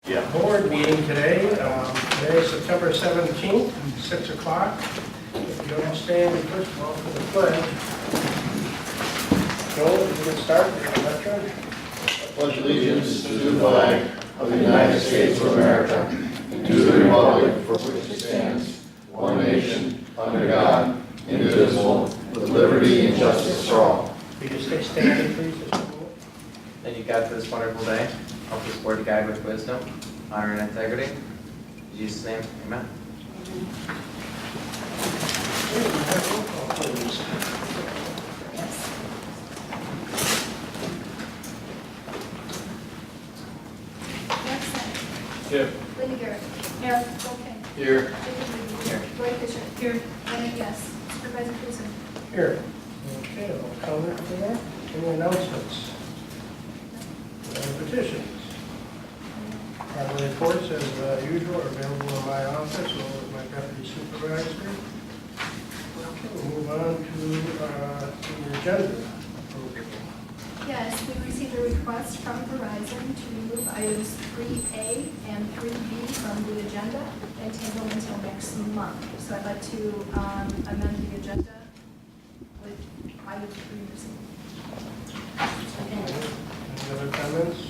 Board meeting today. Today is September 17th, 6 o'clock. If you don't stand, first of all, for the pledge. Joel, you can start with the lecture. Pledge allegiance to the flag of the United States of America and to the republic for which it stands, one nation, under God, indivisible, with liberty and justice for all. Will you stay standing, please? Thank you, God, for this wonderful day. Help us, Lord, to guide with wisdom, honor, and integrity. In Jesus' name, amen. Here. Linda Garrett. Here. Joel King. Here. Here. Roy Fisher. Here. Bennett, yes. Supervisor Pearson. Here. Okay, I'll comment there. Any announcements? Any petitions? Our reports, as usual, are available in my office or with my deputy supervisor. Okay, we'll move on to the agenda approval. Yes, we received a request from Verizon to remove items 3A and 3B from the agenda and table until next month. So I'd like to amend the agenda with item 3 received. Any other comments?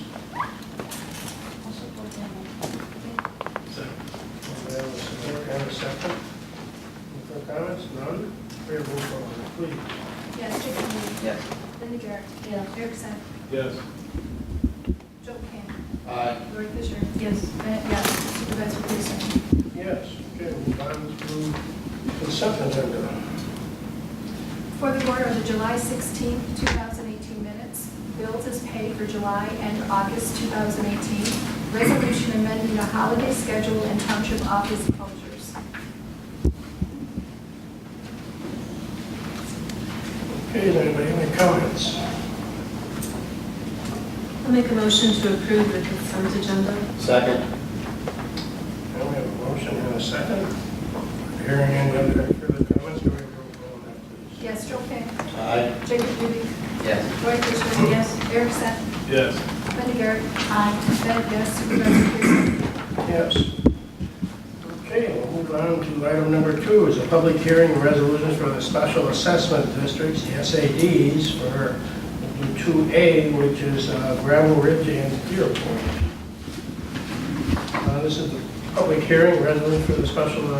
We have a support and a second. Any further comments? None? Fair roll call, please. Yes, Jacob Lee. Yes. Linda Garrett. Yes. Eric Sen. Yes. Joel King. Aye. Roy Fisher. Yes. Bennett, yes. Supervisor Pearson. Yes, okay, move on to consent agenda. For the order of the July 16, 2018 minutes, bills as paid for July and August 2018, resolution amending the holiday schedule and township office closures. Okay, does anybody have any comments? I'll make a motion to approve the consent agenda. Second. Now we have a motion and a second. Hearing any other further comments, go ahead and roll call on that, please. Yes, Joel King. Aye. Jacob Ruby. Yes. Roy Fisher. Yes. Eric Sen. Yes. Linda Garrett. Aye. Bennett, yes. Supervisor Pearson. Yes. Okay, we'll move on to item number 2, is a public hearing and resolutions for the special assessment districts, the SADs, for 2A, which is Gravel Ridge and Deer Point. This is the public hearing resolution for the special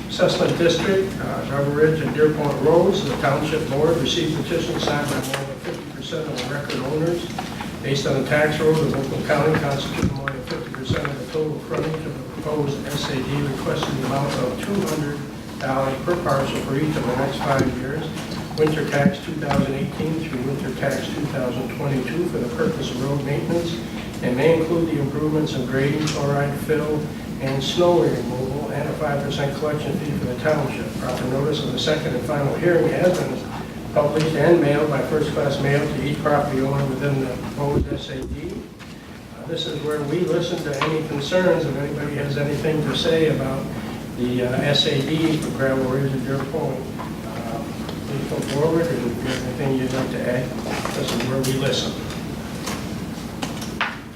assessment district, Gravel Ridge and Deer Point Roads. The Township Board received petitions signed by more than 50% of the record owners. Based on the tax roll, the local county constitutes more than 50% of the total frontage of the proposed SAD, requesting the amount of $200 per parcel for each of the next 5 years. Winter tax 2018 through winter tax 2022 for the purpose of road maintenance, and may include the improvements in grading, chloride fill, and snow removal, and a 5% collection fee for the township. Proper notice of the second and final hearing has been published and mailed by first-class mail to each property owner within the proposed SAD. This is where we listen to any concerns, if anybody has anything to say about the SAD for Gravel Ridge and Deer Point. Please come forward, and if you have anything you'd like to add, this is where we listen.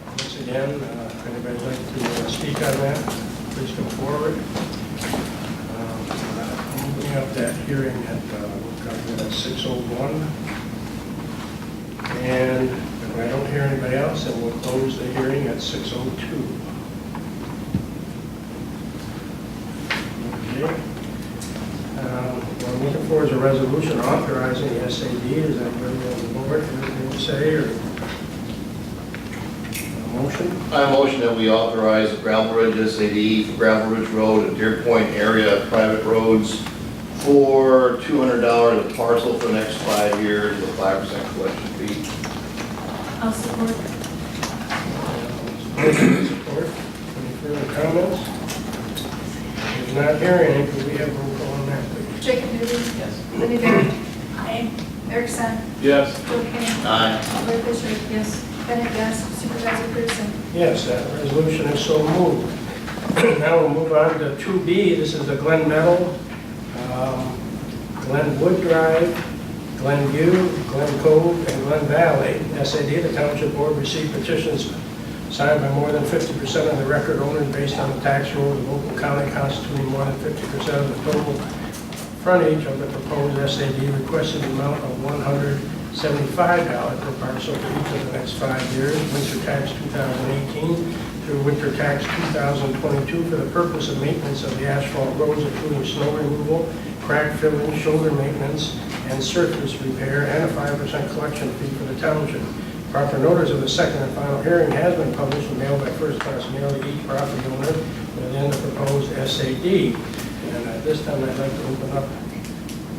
Once again, if anybody'd like to speak on that, please come forward. I'm moving up that hearing at, we'll cover it at 6:01. And if I don't hear anybody else, then we'll close the hearing at 6:02. Okay. What I'm looking for is a resolution authorizing the SAD. Is anybody on the board have anything to say, or a motion? I motion that we authorize the Gravel Ridge SAD for Gravel Ridge Road and Deer Point area private roads for $200 a parcel for the next 5 years with a 5% collection fee. I'll support. Motion and support. Any further comments? If not hearing any, could we have roll call on that, please? Jacob Ruby. Yes. Linda Garrett. Aye. Eric Sen. Yes. Joel King. Aye. Roy Fisher. Yes. Bennett, yes. Supervisor Pearson. Yes, that resolution is so moved. Now we'll move on to 2B. This is the Glen Meadow, Glenwood Drive, Glenview, Glen Cove, and Glen Valley. SAD, the Township Board received petitions signed by more than 50% of the record owners based on the tax rolls of Oakland County constituting more than 50% of the total frontage of the proposed SAD, requested an amount of $175 per parcel for each of the next 5 years, winter tax 2018 through winter tax 2022 for the purpose of maintenance of the asphalt roads, including snow removal, crack filling, shoulder maintenance, and surface repair, and a 5% collection fee for the township. Proper notice of the second and final hearing has been published and mailed by first-class mail to each property owner within the proposed SAD. And at this time, I'd like to open up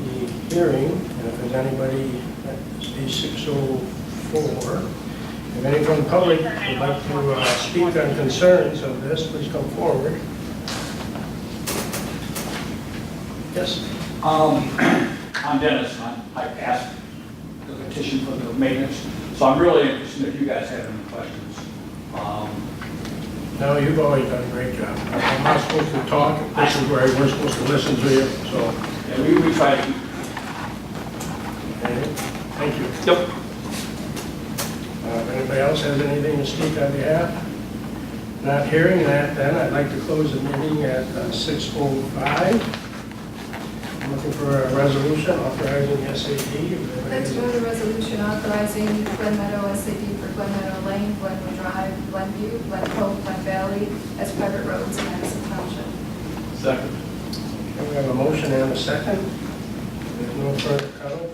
the hearing, and if there's anybody at A604, if any from the public would like to speak on concerns of this, please come forward. Yes? I'm Dennis, and I passed the petition for the maintenance, so I'm really interested if you guys have any questions. No, you've always done a great job. I'm not supposed to talk, this is where we're supposed to listen to you, so, Yeah, we try to keep. okay, thank you. Yep. If anybody else has anything to speak on behalf? Not hearing that, then I'd like to close the meeting at 6:05. I'm looking for a resolution authorizing the SAD. I'd like to move a resolution authorizing Glen Meadow SAD for Glen Meadow Lane, Glenwood Drive, Glenview, Glen Cove, Glen Valley as private roads in Addison Township. Second. Okay, we have a motion and a second. There's no further comment.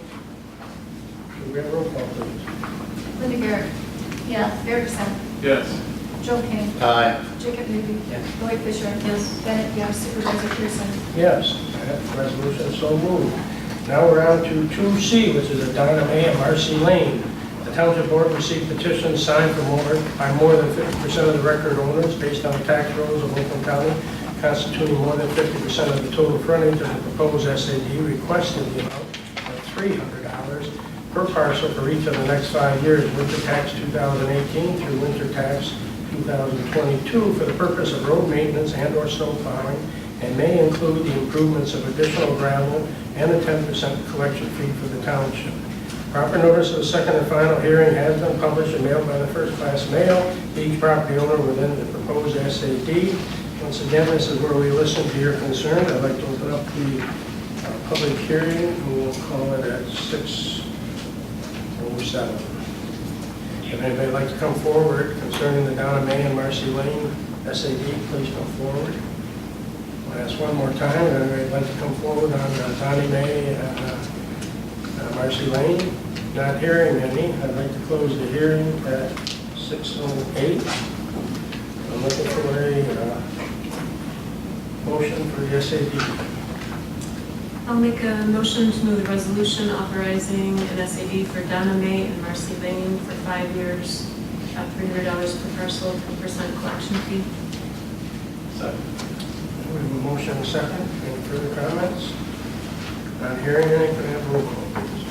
Could we have a roll call, please? Linda Garrett. Yes. Erickson. Yes. Joe King. Aye. Jacob Newby. Yes. Roy Fisher. Yes. Bennett, yes. Supervisor Pearson. Yes, that resolution is so moved. Now we're on to 2C, which is a Donna May and Marcy Lane. The Township Board received petitions signed by more than 50% of the record owners based on the tax rolls of Oakland County, constituting more than 50% of the total frontage of the proposed SAD, requesting the amount of $300 per parcel for each of the next 5 years, winter tax 2018 through winter tax 2022 for the purpose of road maintenance and/or snow plowing, and may include the improvements of additional gravel and a 10% collection fee for the township. Proper notice of the second and final hearing has been published and mailed by the first-class mail to each property owner within the proposed SAD. Once again, this is where we listen to your concerns. I'd like to open up the public hearing, and we'll call it at 6:07. If anybody would like to come forward concerning the Donna May and Marcy Lane SAD, please come forward. I'll ask one more time, if anybody would like to come forward on Donna May and Marcy Lane. Not hearing any, I'd like to close the hearing at 6:08. I'm looking for a motion for the SAD. I'll make a motion to move the resolution authorizing an SAD for Donna May and Marcy Lane for 5 years at $300 per parcel, 10% collection fee. Second. We have a motion and a second. Any further comments? Not hearing any, can I have a roll call, please?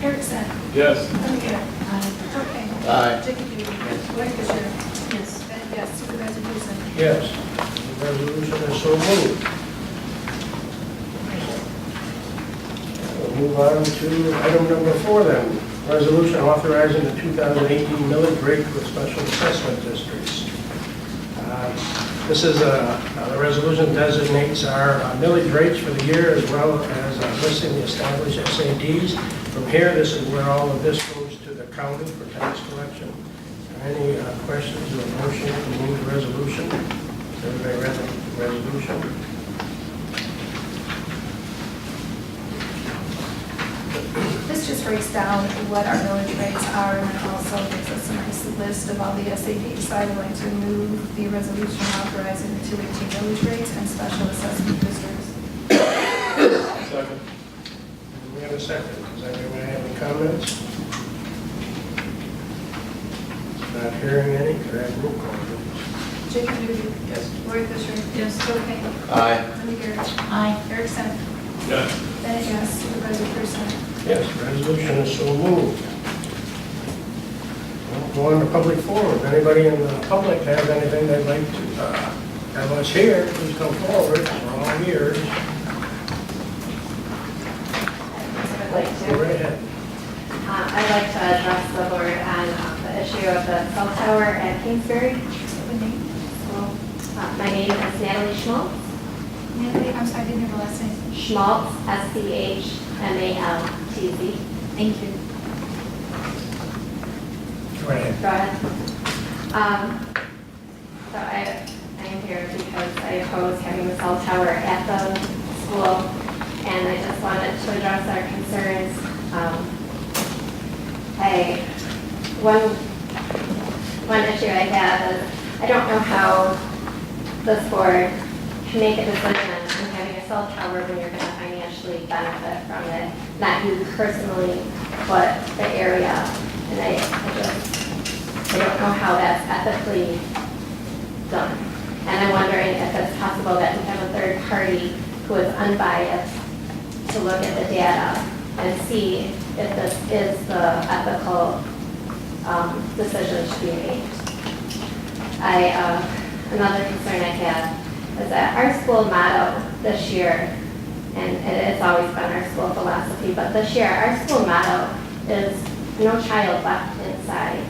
Erickson. Yes. Linda Garrett. Joe King. Aye. Jacob Newby. Roy Fisher. Yes. Bennett, yes. Supervisor Pearson. Yes, the resolution is so moved. We'll move on to item number 4 then. Resolution authorizing the 2018 millage rate for special assessment districts. This is the resolution designates our millage rates for the year as well as listing the established SADs. From here, this is where all of this goes to the county for tax collection. Any questions or motion to move the resolution? Has everybody read the resolution? This just breaks down what our millage rates are and then also gives us a nice list of all the SADs. So I would like to move the resolution authorizing the 218 millage rates and special assessment districts. Second. We have a second. Does anyone have any comments? Not hearing any, could I have roll call, please? Jacob Newby. Yes. Roy Fisher. Yes. Joe King. Aye. Linda Garrett. Aye. Erickson. Yes. Bennett, yes. Supervisor Pearson. Yes, resolution is so moved. We'll go on to public forum. If anybody in the public has anything they'd like to have us hear, please come forward. We're all ears. I'd like Go to. right ahead. I'd like to address the board on the issue of the cell tower at Kingsbury. The name? Well, my name is Natalie Schmaltz. Natalie, I'm sorry, I didn't hear the last name. Schmaltz, Schmaltz. Thank you. Go ahead. Go ahead. So I am here because I oppose having the cell tower at the school, and I just wanted to address our concerns. One issue I have is I don't know how this board can make a decision on having a cell tower when you're going to financially benefit from it, not you personally, but the area. And I don't know how that's ethically done. And I'm wondering if it's possible that we have a third party who is unbiased to look at the data and see if this is the ethical decision to be made. Another concern I have is that our school motto this year, and it's always been our school philosophy, but this year our school motto is no child left inside.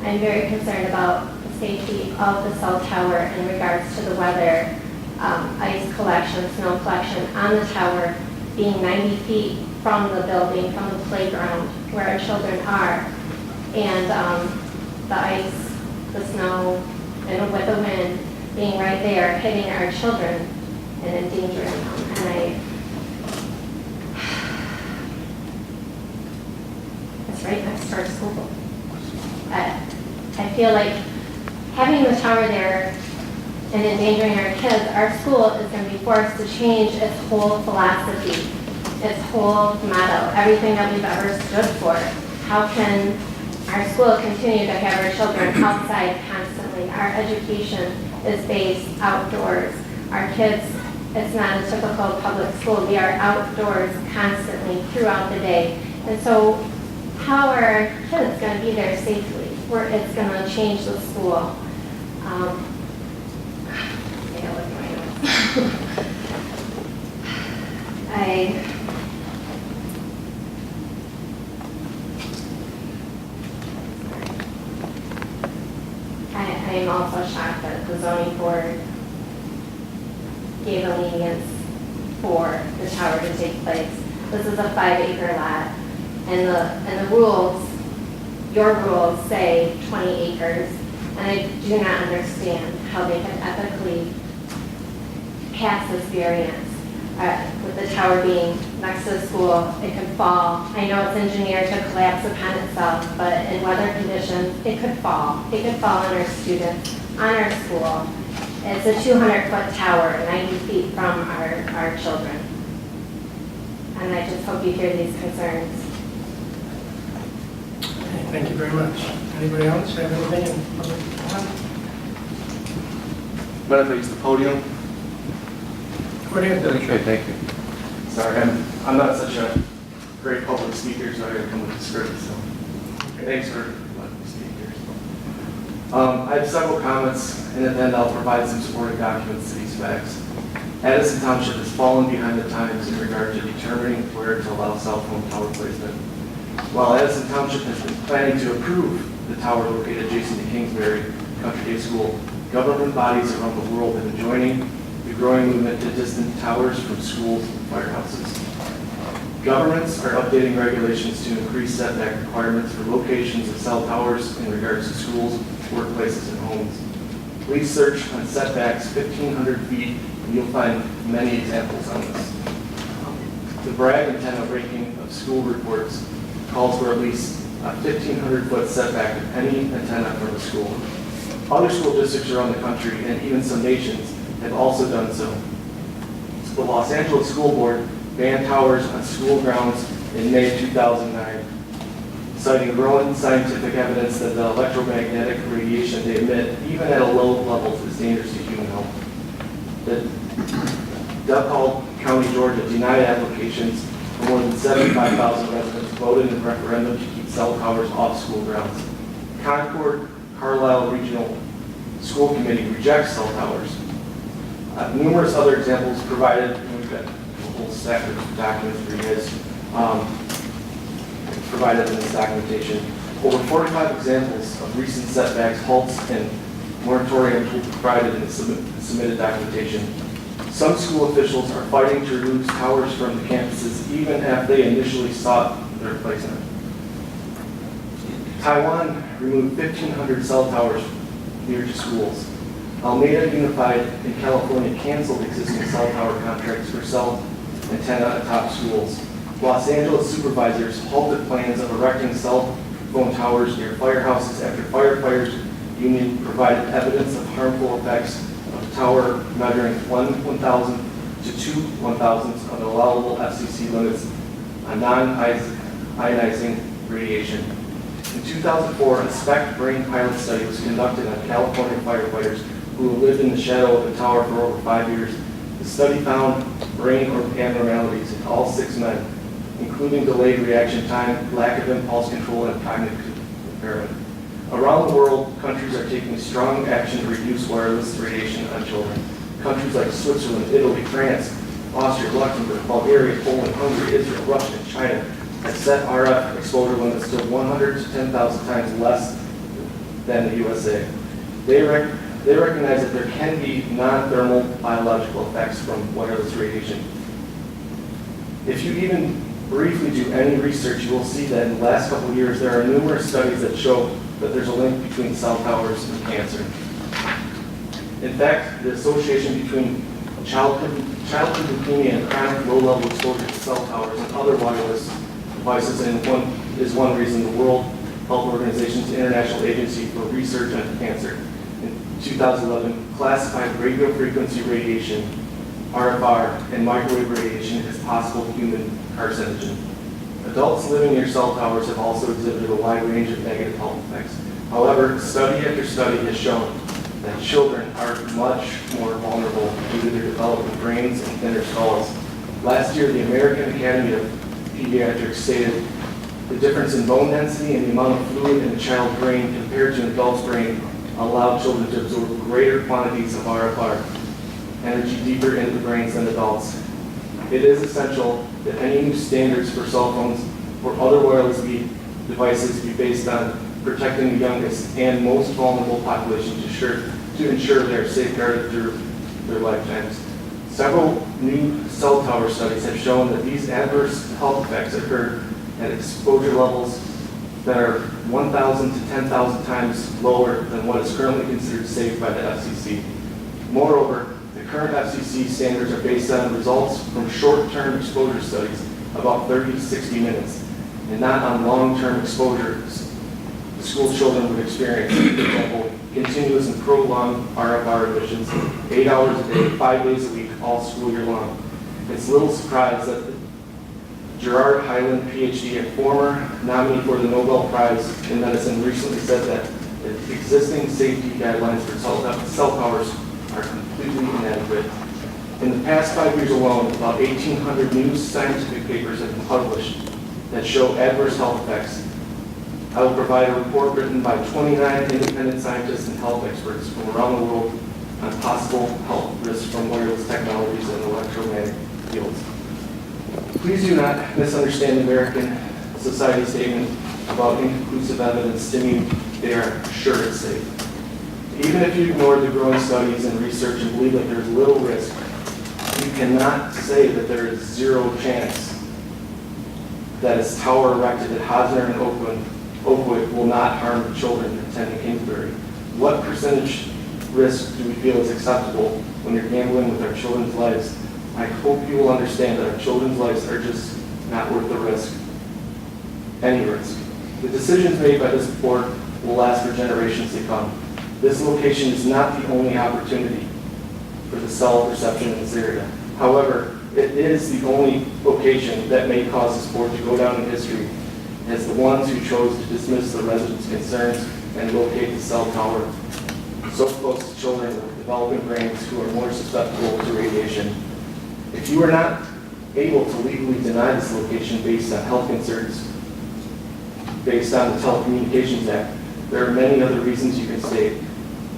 I'm very concerned about the safety of the cell tower in regards to the weather, ice collection, snow collection on the tower being 90 feet from the building, from the playground where our children are, and the ice, the snow, and with the wind being right there, hitting our children and endangering them. And it's right next to our school. I feel like having the tower there and endangering our kids, our school is going to be forced to change its whole philosophy, its whole motto, everything that we've ever stood for. How can our school continue to have our children outside constantly? Our education is based outdoors. Our kids, it's not a typical public school. We are outdoors constantly throughout the day. And so how are our kids going to be there safely? It's going to change the school. I gotta look at my notes. I am also shocked that the zoning board gave a lenience for the tower to take place. This is a 5-acre lot, and the rules, your rules say 20 acres, and I do not understand how they can ethically pass this variance. With the tower being next to the school, it could fall. I know it's engineered to collapse upon itself, but in weather conditions, it could fall. It could fall on our students, on our school. It's a 200-foot tower, 90 feet from our children. And I just hope you hear these concerns. Thank you very much. Anybody else have anything in public comment? But if I use the podium? Go ahead. Okay, thank you. Sorry, I'm not such a great public speaker, so I gotta come with the script, so thanks for letting me speak here. I have several comments, and then I'll provide some supporting documents to these facts. Addison Township has fallen behind the times in regard to determining where to allow cell phone tower placement. While Addison Township has been planning to approve the tower located adjacent to Kingsbury Country Day School, government bodies around the world have been joining the growing movement to distance towers from schools and firehouses. Governments are updating regulations to increase setback requirements for locations of cell towers in regards to schools, workplaces, and homes. Please search on setbacks 1,500 feet, and you'll find many examples on this. The Bragg antenna ranking of school reports calls for at least a 1,500-foot setback of any antenna from a school. Other school districts around the country, and even some nations, have also done so. The Los Angeles School Board banned towers on school grounds in May 2009, citing growing scientific evidence that the electromagnetic radiation they emit, even at low levels, is dangerous to human health. The DePaul County, Georgia denied applications for more than 75,000 residents voted in a referendum to keep cell towers off school grounds. Concord Carlisle Regional School Committee rejects cell towers. Numerous other examples provided, and we've got a whole stack of documents for you guys provided in this documentation, Over 45 examples of recent setbacks, halts, and moratoriums will be provided in the submitted documentation. Some school officials are fighting to remove towers from the campuses even after they initially sought their replacement. Taiwan removed 1,500 cell towers near to schools. Almeida Unified in California canceled existing cell tower contracts for cell antenna atop schools. Los Angeles supervisors halted plans of erecting cell phone towers near firehouses after firefighters union provided evidence of harmful effects of the tower measuring 1/1,000 to 2/1,000 of allowable FCC limits on non-ionizing radiation. In 2004, a SPEC brain pilot study was conducted on California firefighters who lived in the shadow of the tower for over 5 years. The study found brain abnormalities in all 6 men, including delayed reaction time, lack of impulse control, and cognitive impairment. Around the world, countries are taking strong action to reduce wireless radiation on children. Countries like Switzerland, Italy, France, Austria, Luxembourg, Bulgaria, Poland, Hungary, Israel, Russia, and China have set RF exposure limits to 100 to 10,000 times less than the USA. They recognize that there can be non-thermal biological effects from wireless radiation. If you even briefly do any research, you will see that in the last couple of years, there are numerous studies that show that there's a link between cell towers and cancer. In fact, the association between childhood leukemia and chronic low-level exposure to cell towers and other wireless devices is one reason the World Health Organization's International Agency for Research on Cancer in 2011 classified radio frequency radiation, RFR, and microwave radiation as possible human carcinogen. Adults living near cell towers have also exhibited a wide range of negative health effects. However, study after study has shown that children are much more vulnerable due to their developing brains and thinner skulls. Last year, the American Academy of Pediatrics stated the difference in bone density and the amount of fluid in a child's brain compared to an adult's brain allowed children to absorb greater quantities of RFR energy deeper into the brains than adults. It is essential that any new standards for cell phones or other wireless devices be based on protecting the youngest and most vulnerable populations to ensure they are safeguarded through their lifetimes. Several new cell tower studies have shown that these adverse health effects occur at exposure levels that are 1,000 to 10,000 times lower than what is currently considered safe by the FCC. Moreover, the current FCC standards are based on results from short-term exposure studies, about 30 to 60 minutes, and not on long-term exposures the school children would experience. For example, continuous and prolonged RFR emissions, 8 hours a day, 5 days a week, all school year long. It's little surprise that Gerard Hyland, PhD, a former nominee for the Nobel Prize in Medicine, recently said that the existing safety guidelines for cell towers are completely inadequate. In the past 5 years alone, about 1,800 new scientific papers have been published that show adverse health effects. I will provide a report written by 29 independent scientists and health experts from around the world on possible health risks from wireless technologies and electromagnetic fields. Please do not misunderstand the American Society statement about inconclusive evidence to mean they are sure it's safe. Even if you ignore the growing studies and research and believe that there's little risk, you cannot say that there is zero chance that a tower erected at Hosner and Oakwood will not harm the children attending Kingsbury. What percentage risk do we feel is acceptable when you're gambling with our children's lives? I hope you will understand that our children's lives are just not worth the risk, any risk. The decisions made by this board will last for generations to come. This location is not the only opportunity for the cell reception in this area. However, it is the only location that may cause this board to go down in history as the ones who chose to dismiss the residents' concerns and locate the cell tower so close to children with developing brains who are more susceptible to radiation. If you are not able to legally deny this location based on health concerns, based on the Telecommunications Act, there are many other reasons you can state.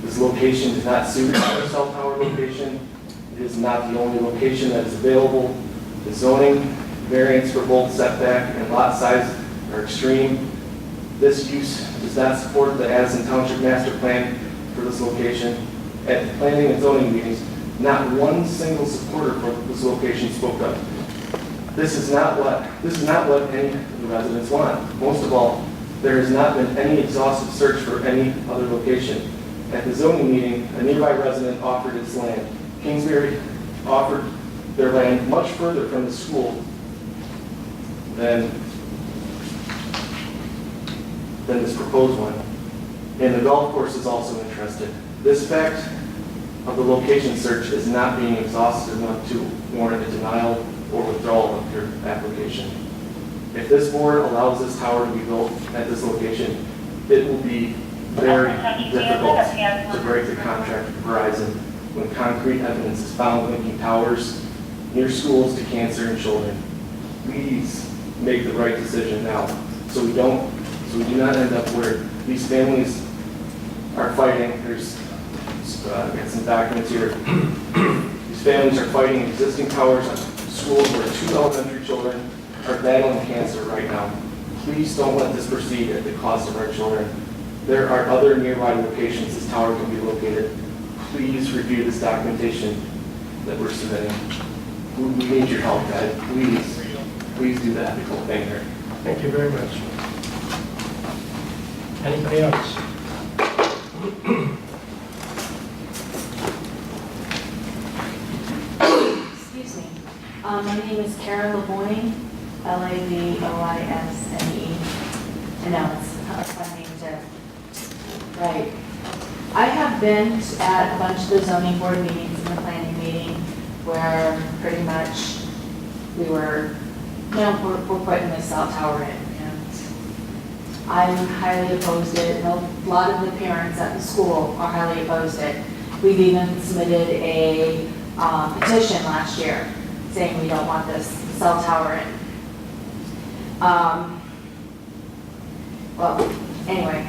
This location is not suited for a cell tower location. It is not the only location that is available. The zoning variants for both setback and lot size are extreme. This use does not support the Addison Township master plan for this location. At the planning and zoning meetings, not one single supporter for this location spoke up. This is not what any of the residents want. Most of all, there has not been any exhaustive search for any other location. At the zoning meeting, a nearby resident offered its land. Kingsbury offered their land much further from the school than this proposed one. And the golf course is also interested. This fact of the location search is not being exhaustive enough to warrant a denial or withdrawal of your application. If this board allows this tower to be built at this location, it will be very difficult to break the contract with Verizon when concrete evidence is found linking towers near schools to cancer in children. Please make the right decision now, so we do not end up where these families are fighting. There's got some documents here. These families are fighting existing towers on schools where 2 elementary children are battling cancer right now. Please don't let this proceed at the cost of our children. There are other nearby locations this tower can be located. Please review this documentation that we're submitting. We need your help, guys. Please do that. Thank you. Thank you very much. Anybody else? Excuse me. My name is Kara Lavoine, Lavoisne. I know, it's a fun name too. Right. I have been at a bunch of the zoning board meetings and the planning meeting where pretty much we're putting this cell tower in. And I'm highly opposed to it. A lot of the parents at the school are highly opposed to it. We've even submitted a petition last year saying we don't want this cell tower in. Well, anyway,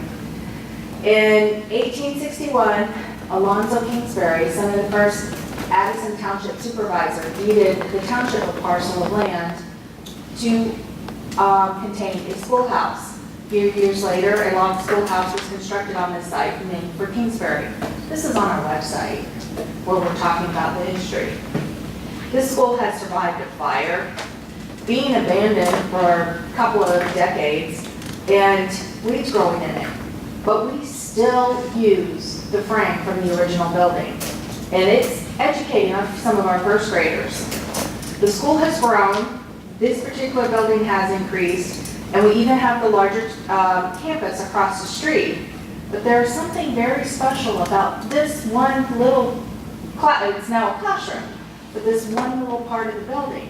in 1861, Alonzo Kingsbury, son of the first Addison Township supervisor, deeded the township a parcel of land to contain a schoolhouse. A few years later, a log schoolhouse was constructed on this site named for Kingsbury. This is on our website where we're talking about the history. This school has survived a fire, being abandoned for a couple of decades, and weeds growing in it. But we still use the frame from the original building, and it's educating some of our first graders. The school has grown, this particular building has increased, and we even have the larger campus across the street. But there's something very special about this one little, it's now a classroom, but this one little part of the building.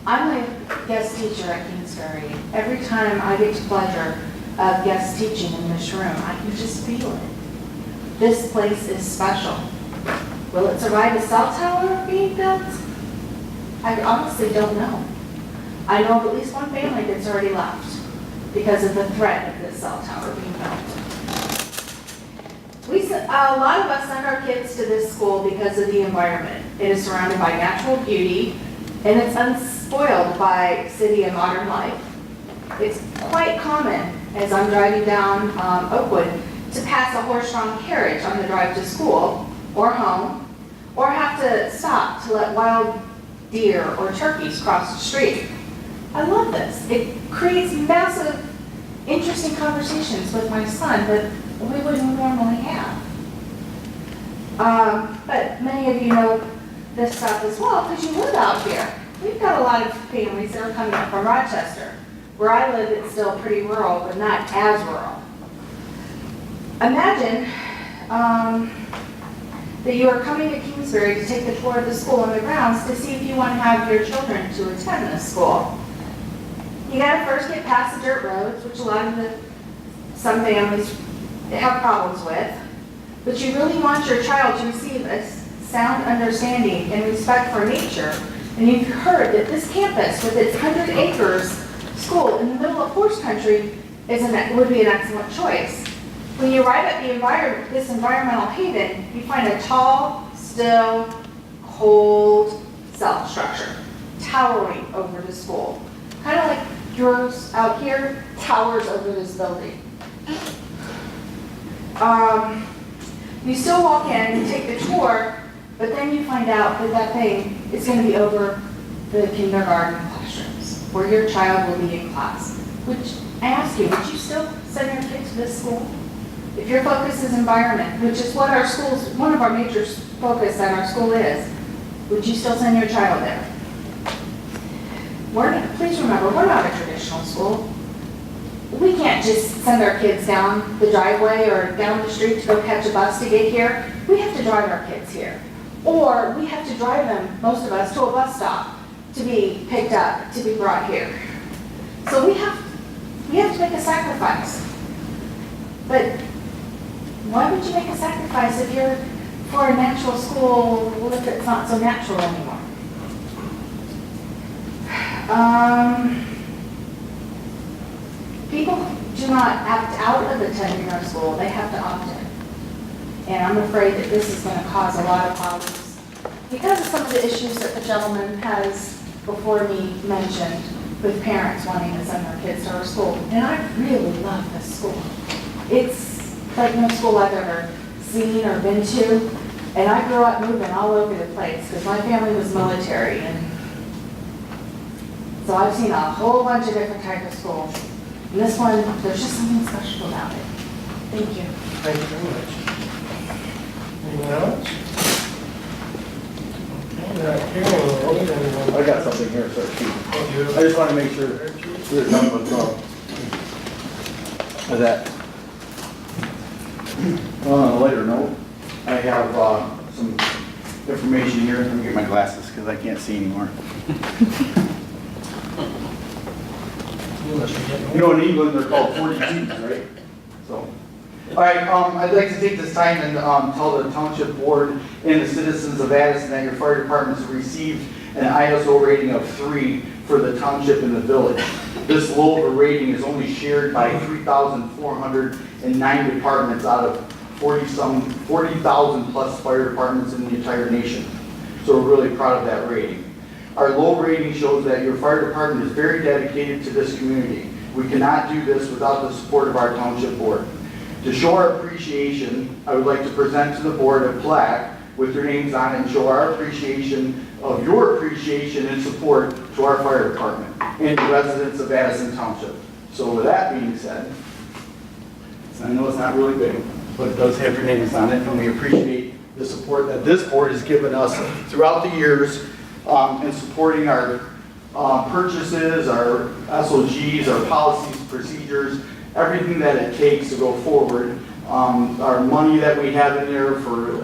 I'm a guest teacher at Kingsbury. Every time I get the pleasure of guest teaching in this room, I can just feel it. This place is special. Will it survive a cell tower being built? I honestly don't know. I know of at least one family that's already left because of the threat of this cell tower being built. A lot of us send our kids to this school because of the environment. It is surrounded by natural beauty, and it's unspoiled by city and modern life. It's quite common, as I'm driving down Oakwood, to pass a horse-drawn carriage on the drive to school or home, or have to stop to let wild deer or turkeys cross the street. I love this. It creates massive, interesting conversations with my son that we wouldn't normally have. But many of you know this stuff as well because you live out here. We've got a lot of families that are coming up from Rochester. Where I live, it's still pretty rural, but not as rural. Imagine that you are coming to Kingsbury to take the tour of the school and the grounds to see if you want to have your children to attend this school. You got to first get past the dirt roads, which some families have problems with, but you really want your child to receive a sound understanding and respect for nature. And you've heard that this campus, with its 100 acres school in the middle of horse country, would be an excellent choice. When you arrive at this environmental haven, you find a tall, still, cold cell structure towering over the school. Kind of like cathedrals out here towers over this building. You still walk in and take the tour, but then you find out that that thing is going to be over the kindergarten classrooms, where your child will be in class. Which, I ask you, would you still send your kid to this school? If your focus is environment, which is what our schools, one of our major focus at our school is, would you still send your child there? Please remember, we're not a traditional school. We can't just send our kids down the driveway or down the street to go catch a bus to get here. We have to drive our kids here. Or we have to drive them, most of us, to a bus stop to be picked up, to be brought here. So we have to make a sacrifice. But why would you make a sacrifice if you're for a natural school, if it's not so natural anymore? People do not opt out of attending our school, they have to opt in. And I'm afraid that this is going to cause a lot of problems because of some of the issues that the gentleman has before me mentioned with parents wanting to send their kids to our school. And I really love this school. It's like no school I've ever seen or been to. And I grew up moving all over the place because my family was military. And so I've seen a whole bunch of different types of schools. And this one, there's just something special about it. Thank you. Thank you very much. Anyone else? Okay, not hearing anyone. I got something here, sir. Oh, you have- I just want to make sure there's none of that. On a lighter note, I have some information here. Let me get my glasses because I can't see anymore. You must be getting You know, in England, they're called 42s, right? So, all right, I'd like to take this time and tell the Township Board and the citizens of Addison that your fire department has received an ISO rating of 3 for the township and the village. This low of a rating is only shared by 3,409 departments out of 40,000 plus fire departments in the entire nation. So we're really proud of that rating. Our low rating shows that your fire department is very dedicated to this community. We cannot do this without the support of our Township Board. To show our appreciation, I would like to present to the board a plaque with your names on it and show our appreciation of your appreciation and support to our fire department and the residents of Addison Township. So with that being said, I know it's not really big, but it does have your names on it, and we appreciate the support that this board has given us throughout the years in supporting our purchases, our SOGs, our policies, procedures, everything that it takes to go forward. Our money that we have in there for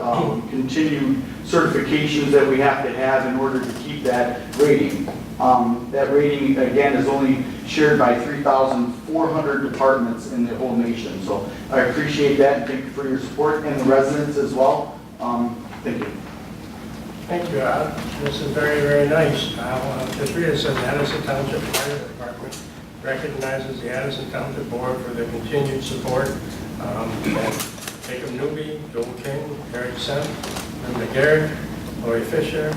continued certifications that we have to have in order to keep that rating. That rating, again, is only shared by 3,400 departments in the whole nation. So I appreciate that, and thank you for your support, and the residents as well. Thank you. Thank you, Rob. This is very, very nice. Just read it, says Addison Township Fire Department recognizes the Addison Township Board for their continued support. Jacob Newby, Joel King, Eric Semp, Linda Garrett, Lori Fisher,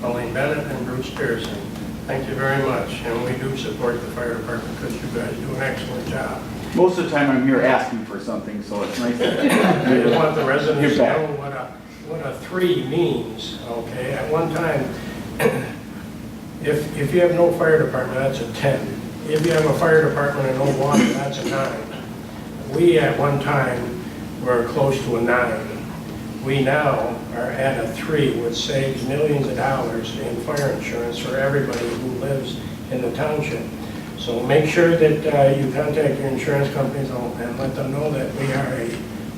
Pauline Bennett, and Bruce Pearson. Thank you very much. And we do support the fire department because you guys do an excellent job. Most of the time I'm here asking for something, so it's nice I just want the residents to Give back. know what a 3 means, okay? At one time, if you have no fire department, that's a 10. If you have a fire department and no water, that's a 9. We, at one time, were close to a 9. We now are at a 3, which saves millions of dollars in fire insurance for everybody who lives in the township. So make sure that you contact your insurance companies and let them know that we are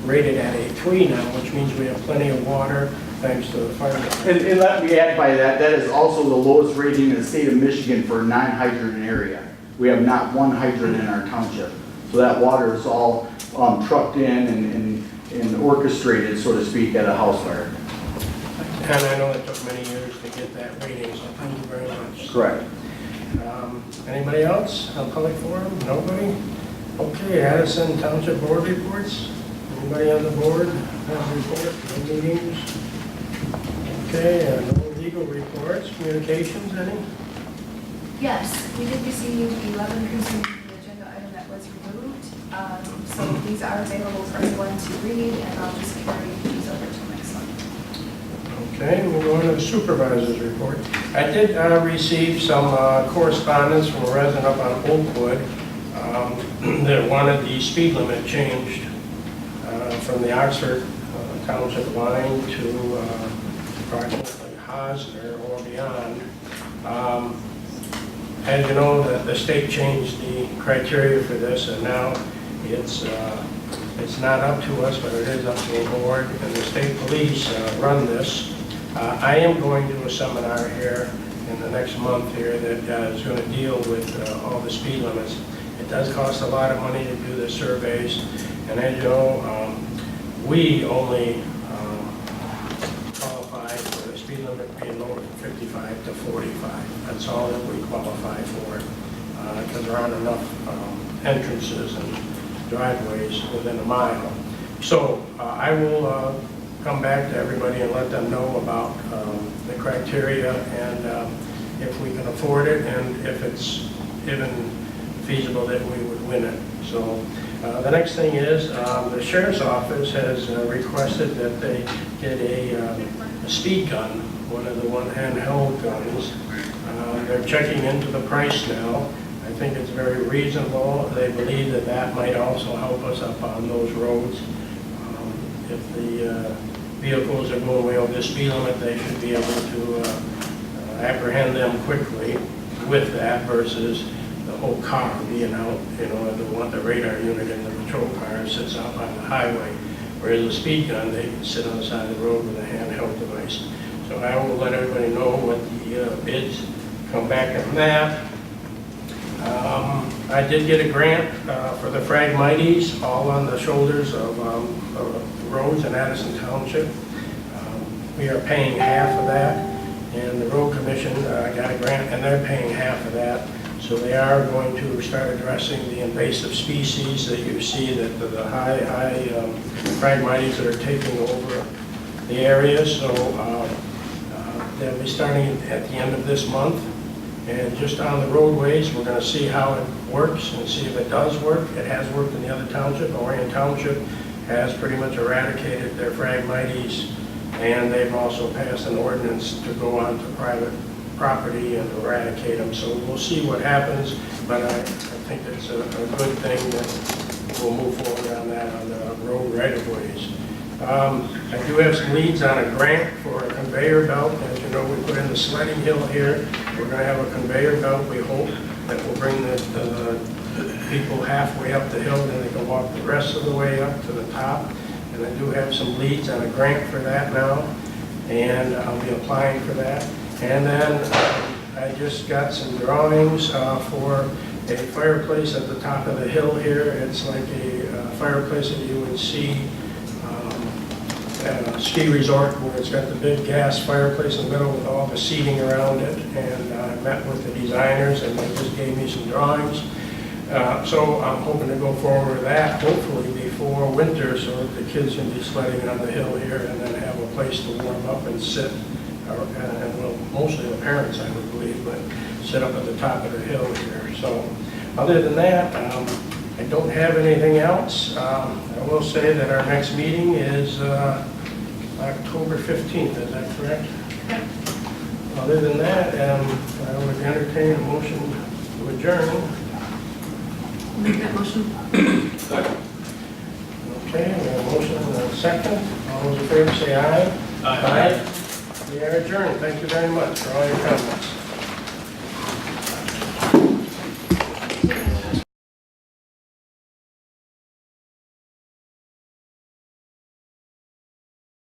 rated at a 3 now, which means we have plenty of water thanks to the fire department. And let me add by that, that is also the lowest rating in the state of Michigan for a non-hydrant area. We have not one hydrant in our township. So that water is all trucked in and orchestrated, so to speak, at a house fire. And I know it took many years to get that rating, so thank you very much. Correct. Anybody else on public forum? Nobody? Okay, Addison Township Board reports. Anybody on the board have a report? No meetings? Okay, no legal reports. Communications, any? Yes, we did receive 11 concerning the agenda item that was removed. So these are available for anyone to read, and I'll just carry these over to next month. Okay, we'll go on to the supervisor's report. I did receive some correspondence from a resident up on Oakwood that wanted the speed limit changed from the Oxford Township line to approximately Hosner or beyond. As you know, the state changed the criteria for this, and now it's not up to us, but it is up to the board, and the state police run this. I am going to a seminar here in the next month here that is going to deal with all the speed limits. It does cost a lot of money to do the surveys, and as you know, we only qualify for the speed limit being lowered from 55 to 45. That's all that we qualify for, because there aren't enough entrances and driveways within a mile. So I will come back to everybody and let them know about the criteria and if we can afford it and if it's even feasible that we would win it. So the next thing is the sheriff's office has requested that they get a speed gun, one of the handheld guns. They're checking into the price now. I think it's very reasonable. They believe that that might also help us up on those roads. If the vehicles are going way over the speed limit, they should be able to apprehend them quickly with that versus the whole car being out, the radar unit in the patrol car sits out on the highway. Whereas a speed gun, they can sit on the side of the road with a handheld device. So I will let everybody know what the bids come back on that. I did get a grant for the Phragmites, all on the shoulders of roads in Addison Township. We are paying half of that, and the road commission got a grant, and they're paying half of that. So they are going to start addressing the invasive species that you see, that the high Phragmites that are taking over the area. So they'll be starting at the end of this month. And just on the roadways, we're going to see how it works and see if it does work. It has worked in the other township. Orion Township has pretty much eradicated their Phragmites, and they've also passed an ordinance to go onto private property and eradicate them. So we'll see what happens, but I think it's a good thing that we'll move forward on that on the road right-of-ways. I do have some leads on a grant for a conveyor belt. As you know, we put in the sledding hill here. We're going to have a conveyor belt, we hope, that will bring the people halfway up the hill, and then they can walk the rest of the way up to the top. And I do have some leads on a grant for that now, and I'll be applying for that. And then I just got some drawings for a fireplace at the top of the hill here. It's like a fireplace that you would see at a ski resort, where it's got the big gas fireplace in the middle with all the seating around it. And I met with the designers, and they just gave me some drawings. So I'm hoping to go forward with that, hopefully before winter, so that the kids can be sledding on the hill here and then have a place to warm up and sit. And well, mostly the parents, I would believe, but sit up at the top of the hill here. So other than that, I don't have anything else. I will say that our next meeting is October 15th, is that correct? Yep. Other than that, I would entertain a motion to adjourn. Make that motion. Okay, we have a motion and a second. All those in favor say aye. Aye. We are adjourned. Thank you very much for all your comments.